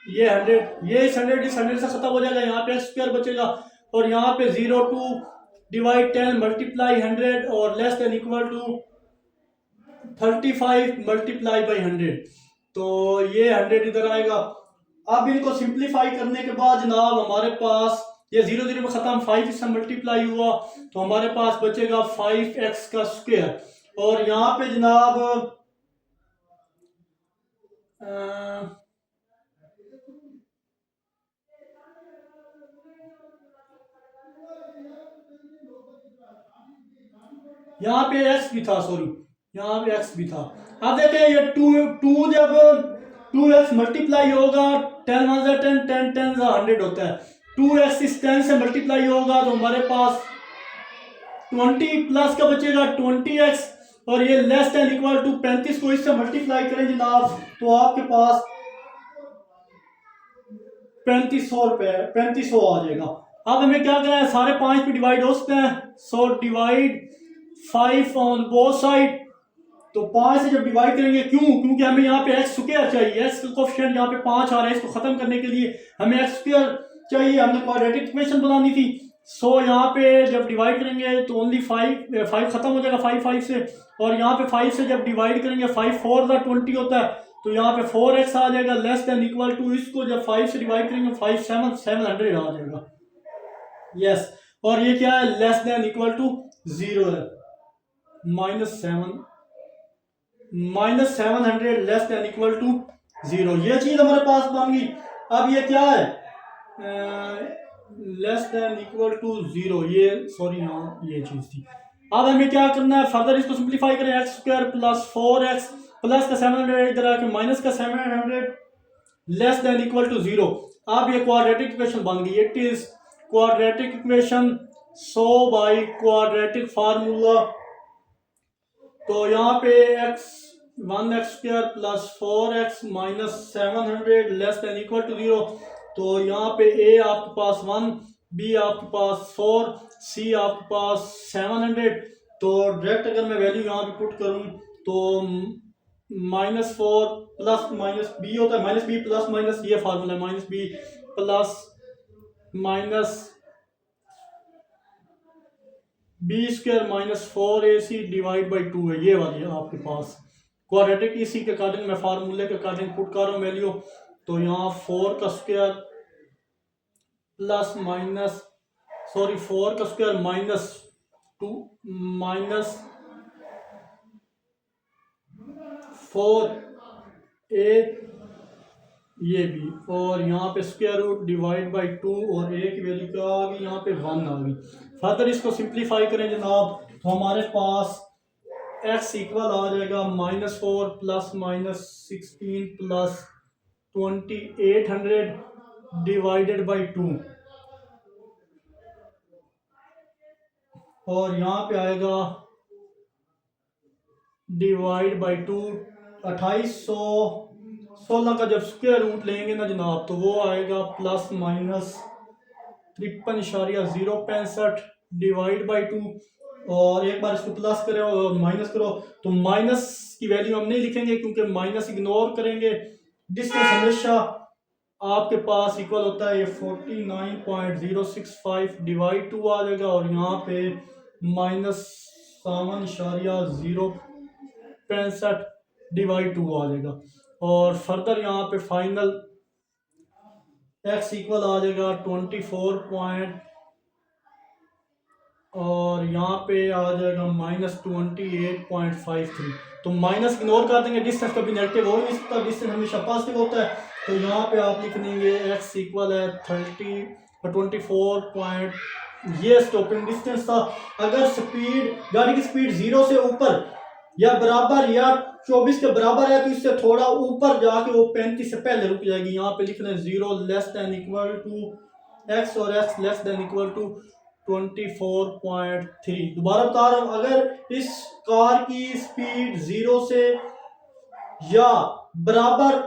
ये 100, ये इस 100 से खत्म हो जाएगा, यहाँ पे x² बचेगा, और यहाँ पे 0.2 डिवाइड 10 मल्टीप्लाई 100 और less than equal to 35 multiply by 100, तो ये 100 इधर आएगा। अब इनको सिंप्लीफाई करने के बाद जनाब हमारे पास ये 0 0 में खत्म, 5 इससे मल्टीप्लाई हुआ तो हमारे पास बचेगा 5x², और यहाँ पे जनाब यहाँ पे x भी था, सॉरी यहाँ पे x भी था। अब देखें ये 2 जब 2x मल्टीप्लाई होगा 10 1 10 10 10 100 होता है, 2x इस 10 से मल्टीप्लाई होगा तो हमारे पास 20 प्लस का बचेगा 20x, और ये लेस देन इक्वल टू 35 को इससे मल्टीप्लाई करें जनाब तो आपके पास 3500 आ जाएगा। अब हमें क्या करना है, सारे 5 पे डिवाइड हो सकते हैं, so divide 5 on both side. तो 5 से जब डिवाइड करेंगे, क्योंकि हमें यहाँ पे x² चाहिए, x का कोएफिशिएंट यहाँ पे 5 आ रहा है, इसको खत्म करने के लिए हमें x² चाहिए, हमने क्वाड्रेटिक इक्वेशन बनानी थी। सो यहाँ पे जब डिवाइड करेंगे तो ओनली 5 खत्म हो जाएगा 5 से, और यहाँ पे 5 से जब डिवाइड करेंगे 5 4 20 होता है, तो यहाँ पे 4x आ जाएगा लेस देन इक्वल टू, इसको जब 5 से डिवाइड करेंगे 5 700 आ जाएगा, यस। और ये क्या है लेस देन इक्वल टू 0 है, -700 लेस देन इक्वल टू 0, ये चीज हमारे पास बन गई। अब ये क्या है लेस देन इक्वल टू 0, ये सॉरी यहाँ ये चीज़ थी। अब हमें क्या करना है, फर्दर इसको सिंप्लीफाई करें। X square plus 4x plus का 700 इधर आके माइनस का 700 लेस देन इक्वल टू 0। अब ये क्वाड्रेटिक इक्वेशन बन गई। It is quadratic equation so by quadratic formula. तो यहाँ पे x square plus 4x minus 700 less than equal to 0। तो यहाँ पे a आपके पास 1, b आपके पास 4, c आपके पास 700। तो डायरेक्ट अगर मैं वैल्यू यहाँ पे पुट करूँ तो -4 प्लस माइनस बी होता है, माइनस बी प्लस माइनस, ये फार्मूला है, minus B plus minus B square minus 4ac divide by 2 है, ये वाली है आपके पास क्वाड्रेटिक। इसी के अकॉर्डिंग मैं फार्मूले के अकॉर्डिंग पुट कर रहा हूँ वैल्यू। तो यहाँ 4 का स्क्वायर प्लस माइनस 4 का स्क्वायर माइनस 2 माइनस 4a ये भी, और यहाँ पे स्क्वायर रूट डिवाइड बाई 2 और a की वैल्यू क्या आ गई, यहाँ पे 1 आ गई। फर्दर इसको सिंप्लीफाई करें जनाब तो हमारे पास x इक्वल आ जाएगा -4 plus minus 16 plus 2800 divided by 2, और यहाँ पे आएगा डिवाइड बाई 2। 2816 का जब स्क्वायर रूट लेंगे ना जनाब तो वो आएगा प्लस माइनस 53.065 डिवाइड बाई 2। और एक बार इसको प्लस करो और माइनस करो तो माइनस की वैल्यू हम नहीं लिखेंगे क्योंकि माइनस इग्नोर करेंगे। डिस्टेंस हमेशा आपके पास इक्वल होता है, ये 49.065 डिवाइड 2 आ जाएगा, और यहाँ पे -7.065 डिवाइड 2 आ जाएगा। और फर्दर यहाँ पे फाइनल x इक्वल आ जाएगा 24 और यहाँ पे आ जाएगा -28.53। तो माइनस इग्नोर कर देंगे, डिस्टेंस कभी नेगेटिव हो नहीं सकता, डिस्टेंस हमेशा पॉजिटिव होता है। तो यहाँ पे आप लिख देंगे x इक्वल है 24 ये स्टॉपिंग डिस्टेंस था। अगर स्पीड गाड़ी की स्पीड 0 से ऊपर या बराबर या 24 के बराबर है तो इससे थोड़ा ऊपर जाके वो 35 से पहले रुक जाएगी। यहाँ पे लिख रहे हैं 0 less than equal to x और x less than equal to 24.3। दोबारा बता रहा हूँ, अगर इस कार की स्पीड 0 से या बराबर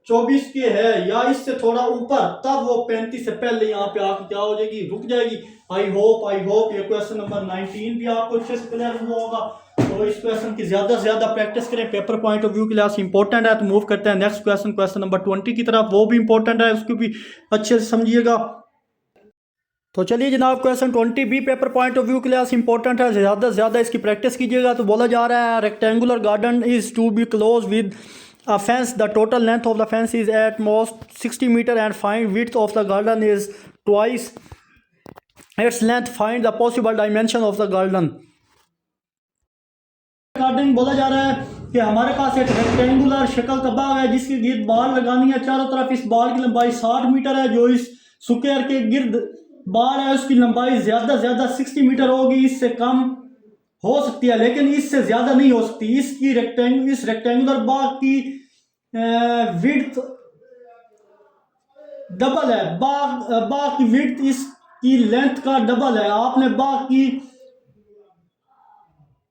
24 के है या इससे थोड़ा ऊपर, तब वो 35 से पहले यहाँ पे आके क्या हो जाएगी, रुक जाएगी। आई होप ये क्वेश्चन नंबर 19 भी आपको अच्छे से क्लियर हुआ होगा। तो इस क्वेश्चन की ज्यादा से ज्यादा प्रैक्टिस करें, पेपर पॉइंट ऑफ व्यू के लिए इंपॉर्टेंट है। तो मूव करते हैं नेक्स्ट क्वेश्चन नंबर 20 की तरफ, वो भी इंपॉर्टेंट है, उसको भी अच्छे से समझिएगा। तो चलिए जनाब, क्वेश्चन 20 भी पेपर पॉइंट ऑफ व्यू के लिए इंपॉर्टेंट है, ज़्यादा से ज़्यादा इसकी प्रैक्टिस कीजिएगा। तो बोला जा रहा है rectangular garden is to be close with a fence. The total length of the fence is at most 60 meter and find width of the garden is twice its length. Find the possible dimension of the garden. Garden बोला जा रहा है कि हमारे पास एक rectangular शक्ल का बाग है जिसके गिर्द बाल लगानी है चारों तरफ। इस बाल की लंबाई 60 मीटर है। जो इस स्क्वायर के गिर्द बाल है उसकी लंबाई ज्यादा से ज्यादा 60 मीटर होगी, इससे कम हो सकती है लेकिन इससे ज्यादा नहीं हो सकती। इस रेक्टेंगुलर बाग की विड्थ डबल है, बाग की विड्थ इसकी लेंथ का डबल है। आपने बाग की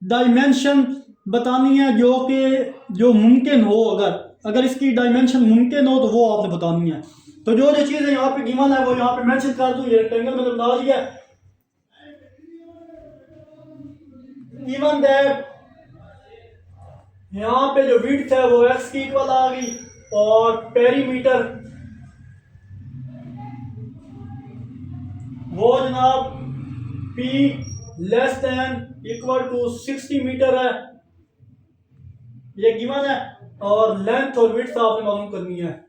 डायमेंशन बतानी है जो मुमकिन हो, अगर इसकी डायमेंशन मुमकिन हो तो वो आपने बतानी है। तो जो चीजें यहाँ पे गिवन है वो यहाँ पे मेंशन कर दूं। ये रेक्टेंगल मतलब बना लिया। इवन दैट यहाँ पे जो विड्थ है वो x की इक्वल आ गई और पेरीमीटर वो जनाब p less than equal to 60 metre है, ये गिवन है। और लेंथ और विड्थ आपने मालूम करनी है।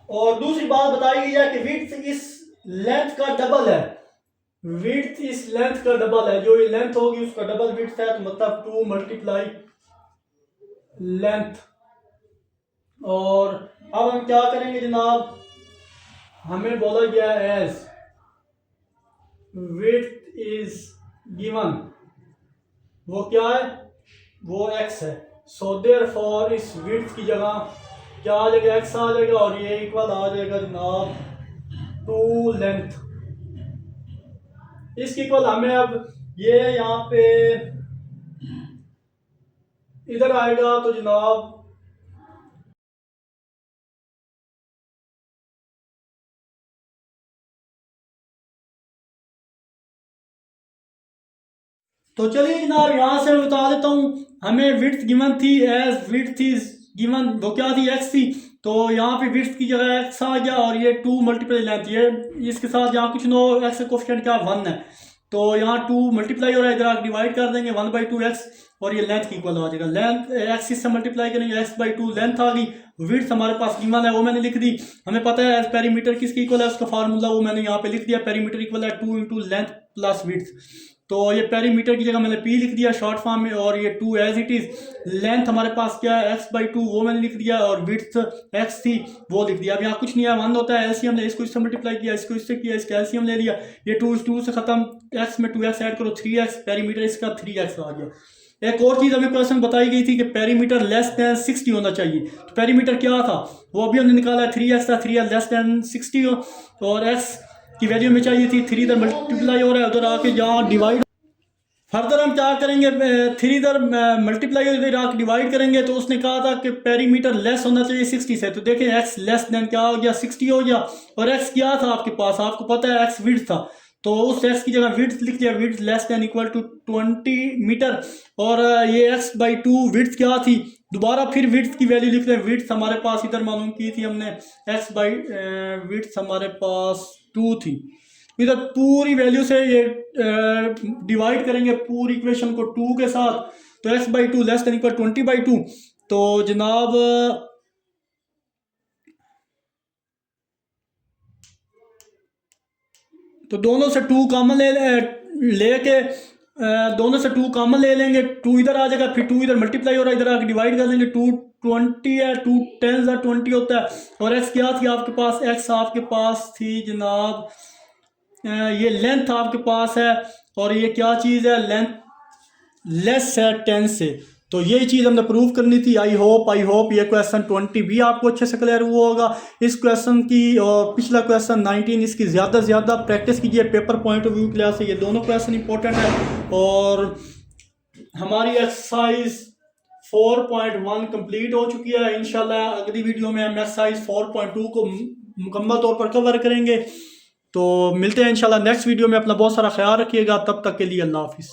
और दूसरी बात बताई गई है कि विड्थ इस लेंथ का डबल है। विड्थ इस लेंथ का डबल है, जो ये लेंथ होगी उसका डबल विड्थ है। तो मतलब 2 मल्टीप्लाई लेंथ और अब हम क्या करेंगे जनाब, हमें बोला गया एज विड्थ इज गिवन, वो क्या है, वो x है। सो देयरफॉर इस विड्थ की जगह क्या आ जाएगा, x आ जाएगा और ये इक्वल आ जाएगा जनाब टू लेंथ। इसकी इक्वल हमें अब ये यहाँ पे इधर आएगा तो जनाब तो चलिए जनाब यहाँ से मैं बता देता हूँ, हमें विड्थ गिवन थी एज विड्थ इज गिवन, वो क्या थी, x थी। तो यहाँ पे विड्थ की जगह x आ गया और ये 2 मल्टीप्लाई लेंथ, ये इसके साथ यहाँ कुछ नो x का कोफिशिएंट क्या 1 है, तो यहाँ 2 मल्टीप्लाई हो रहा है, इधर आप डिवाइड कर देंगे 1/2x और ये लेंथ की इक्वल आ जाएगा। लेंथ x इससे मल्टीप्लाई करेंगे, x/2 लेंथ आ गई। विड्थ हमारे पास गिवन है वो मैंने लिख दी। हमें पता है एज पेरीमीटर किसकी इक्वल है, उसका फार्मूला वो मैंने यहाँ पे लिख दिया, पेरीमीटर इक्वल है 2 × लेंथ प्लस विड्थ। तो ये पेरीमीटर की जगह मैंने p लिख दिया शॉर्ट फॉर्म में, और ये 2 एज इट इज। लेंथ हमारे पास क्या है x/2 वो मैंने लिख दिया, और विड्थ x थी वो लिख दिया। अब यहाँ कुछ नहीं है, 1 होता है एलसीएम ले, इसको इससे मल्टीप्लाई किया, इसको इससे किया, इसका एलसीएम ले लिया, ये 2 इस 2 से खत्म, x में 2x ऐड करो 3x, पेरीमीटर इसका 3x आ गया। एक और चीज़ हमें क्वेश्चन बताई गई थी कि पेरीमीटर लेस देन 60 होना चाहिए। तो पेरीमीटर क्या था वो अभी हमने निकाला है, 3x था, 3x लेस देन 60 हो, और x की वैल्यू में चाहिए थी 3, इधर मल्टीप्लाई हो रहा है, उधर आके यहाँ डिवाइड। फर्दर हम क्या करेंगे, 3 इधर मल्टीप्लाई और इधर आके डिवाइड करेंगे। तो उसने कहा था कि पेरीमीटर लेस होना चाहिए 60 से, तो देखें x लेस देन क्या हो गया 60 हो गया, और x क्या था आपके पास, आपको पता है x विड्थ था, तो उस x की जगह विड्थ लिख लिया, width less than equal to 20 metre, और ये x/2 विड्थ क्या थी, दोबारा फिर विड्थ की वैल्यू लिख लें। विड्थ हमारे पास इधर मालूम की थी हमने, विड्थ हमारे पास 2 थी, इधर पूरी वैल्यू से ये डिवाइड करेंगे पूरी इक्वेशन को 2 के साथ, तो x/2 लेस देन इक्वल 20/2। तो जनाब तो दोनों से 2 कॉमन लेके दोनों से 2 कॉमन ले लेंगे, 2 इधर आ जाएगा, फिर 2 इधर मल्टीप्लाई हो रहा है, इधर आके डिवाइड कर लेंगे, 2 20 है, 2 10 20 होता है, और x क्या थी आपके पास, x आपके पास थी जनाब ये लेंथ आपके पास है, और ये क्या चीज़ है, लेंथ लेस है 10 से। तो यही चीज़ हमने प्रूव करनी थी। आई होप ये क्वेश्चन 20 भी आपको अच्छे से क्लियर हुआ होगा। इस क्वेश्चन की और पिछला क्वेश्चन 19, इसकी ज़्यादा से ज़्यादा प्रैक्टिस कीजिए पेपर पॉइंट ऑफ व्यू के लिहाज से, ये दोनों क्वेश्चन इंपॉर्टेंट है। और हमारी एक्सरसाइज 4.1 कंप्लीट हो चुकी है। इंशाल्लाह अगली वीडियो में हम एक्सरसाइज 4.2 को मुकम्मल तौर पर कवर करेंगे। तो मिलते हैं इंशाल्लाह नेक्स्ट वीडियो में। अपना बहुत सारा ख्याल रखिएगा, तब तक के लिए अल्लाह हाफिज़।